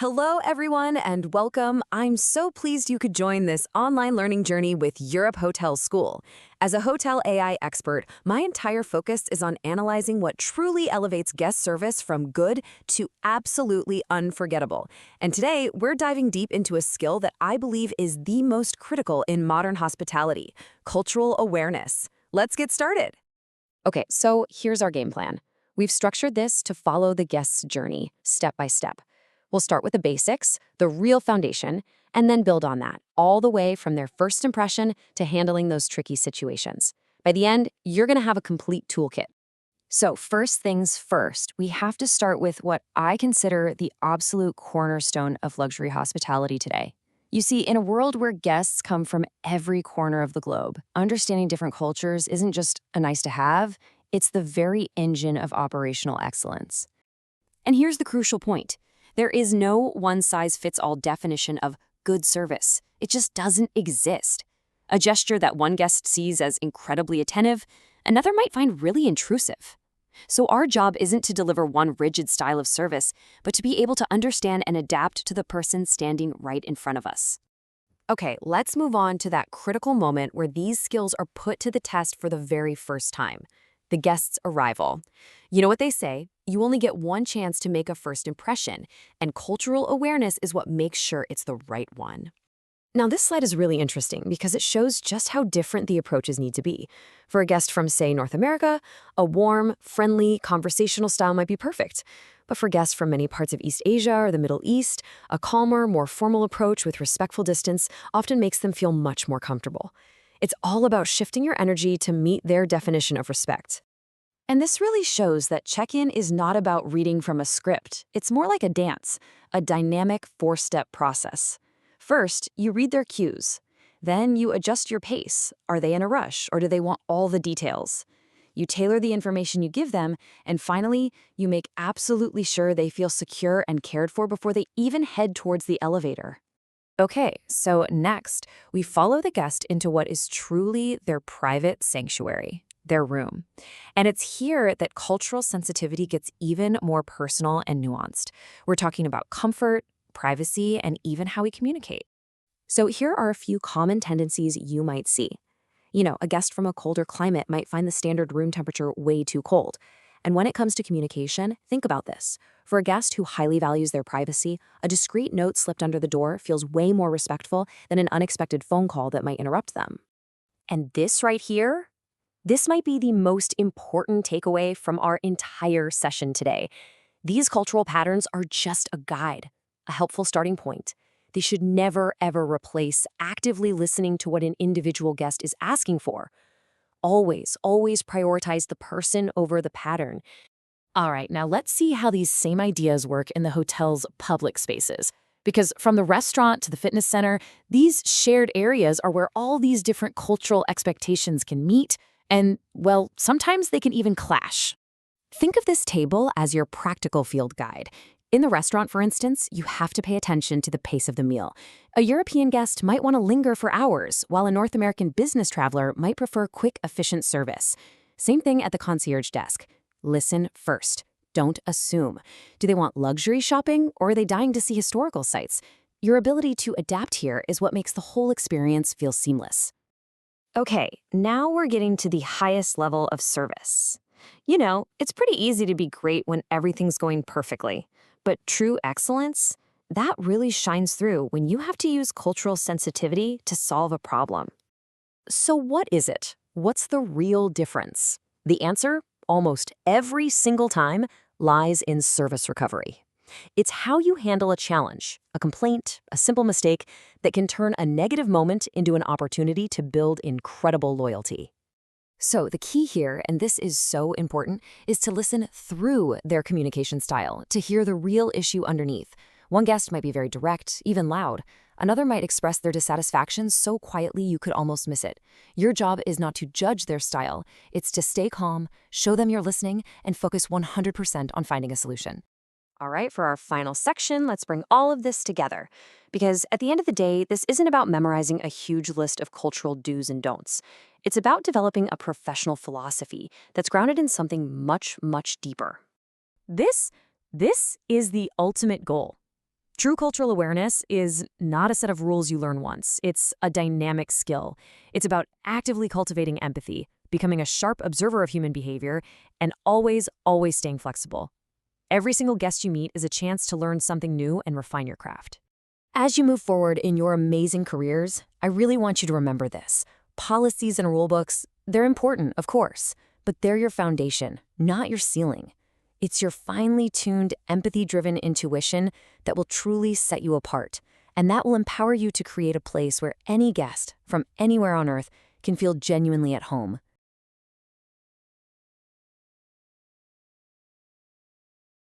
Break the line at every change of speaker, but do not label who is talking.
Hello, everyone, and welcome. I'm so pleased you could join this online learning journey with Europe Hotel School. As a hotel AI expert, my entire focus is on analyzing what truly elevates guest service from good to absolutely unforgettable. And today, we're diving deep into a skill that I believe is the most critical in modern hospitality: cultural awareness. Let's get started. Okay, so here's our game plan. We've structured this to follow the guest's journey, step by step. We'll start with the basics, the real foundation, and then build on that, all the way from their first impression to handling those tricky situations. By the end, you're going to have a complete toolkit. So first things first, we have to start with what I consider the absolute cornerstone of luxury hospitality today. You see, in a world where guests come from every corner of the globe, understanding different cultures isn't just a nice to have, it's the very engine of operational excellence. And here's the crucial point. There is no one-size-fits-all definition of good service. It just doesn't exist. A gesture that one guest sees as incredibly attentive, another might find really intrusive. So our job isn't to deliver one rigid style of service, but to be able to understand and adapt to the person standing right in front of us. Okay, let's move on to that critical moment where these skills are put to the test for the very first time: the guest's arrival. You know what they say, you only get one chance to make a first impression, and cultural awareness is what makes sure it's the right one. Now, this slide is really interesting because it shows just how different the approaches need to be. For a guest from, say, North America, a warm, friendly, conversational style might be perfect. But for guests from many parts of East Asia or the Middle East, a calmer, more formal approach with respectful distance often makes them feel much more comfortable. It's all about shifting your energy to meet their definition of respect. And this really shows that check-in is not about reading from a script. It's more like a dance, a dynamic four-step process. First, you read their cues. Then you adjust your pace. Are they in a rush, or do they want all the details? You tailor the information you give them, and finally, you make absolutely sure they feel secure and cared for before they even head towards the elevator. Okay, so next, we follow the guest into what is truly their private sanctuary, their room. And it's here that cultural sensitivity gets even more personal and nuanced. We're talking about comfort, privacy, and even how we communicate. So here are a few common tendencies you might see. A guest from a colder climate might find the standard room temperature way too cold. And when it comes to communication, think about this. For a guest who highly values their privacy, a discreet note slipped under the door feels way more respectful than an unexpected phone call that might interrupt them. And this right here, this might be the most important takeaway from our entire session today. These cultural patterns are just a guide, a helpful starting point. They should never, ever replace actively listening to what an individual guest is asking for. Always, always prioritize the person over the pattern. All right, now let's see how these same ideas work in the hotel's public spaces. Because from the restaurant to the fitness center, these shared areas are where all these different cultural expectations can meet, and, well, sometimes they can even clash. Think of this table as your practical field guide. In the restaurant, for instance, you have to pay attention to the pace of the meal. A European guest might want to linger for hours, while a North American business traveler might prefer quick, efficient service. Same thing at the concierge desk. Listen first. Don't assume. Do they want luxury shopping, or are they dying to see historical sites? Your ability to adapt here is what makes the whole experience feel seamless. Okay, now we're getting to the highest level of service. It's pretty easy to be great when everything's going perfectly. But true excellence, that really shines through when you have to use cultural sensitivity to solve a problem. So what is it? What's the real difference? The answer, almost every single time, lies in service recovery. It's how you handle a challenge, a complaint, a simple mistake that can turn a negative moment into an opportunity to build incredible loyalty. So the key here, and this is so important, is to listen through their communication style to hear the real issue underneath. One guest might be very direct, even loud. Another might express their dissatisfaction so quietly you could almost miss it. Your job is not to judge their style. It's to stay calm, show them you're listening, and focus 100% on finding a solution. All right, for our final section, let's bring all of this together. Because at the end of the day, this isn't about memorizing a huge list of cultural do's and don'ts. It's about developing a professional philosophy that's grounded in something much, much deeper. This is the ultimate goal.
True cultural awareness is not a set of rules you learn once. It's a dynamic skill. It's about actively cultivating empathy, becoming a sharp observer of human behavior, and always staying flexible. Every single guest you meet is a chance to learn something new and refine your craft. As you move forward in your amazing careers, I really want you to remember this. Policies and rulebooks, they're important, of course, but they're your foundation, not your ceiling. It's your finely tuned, empathy-driven intuition that will truly set you apart, and that will empower you to create a place where any guest, from anywhere on Earth, can feel genuinely at home.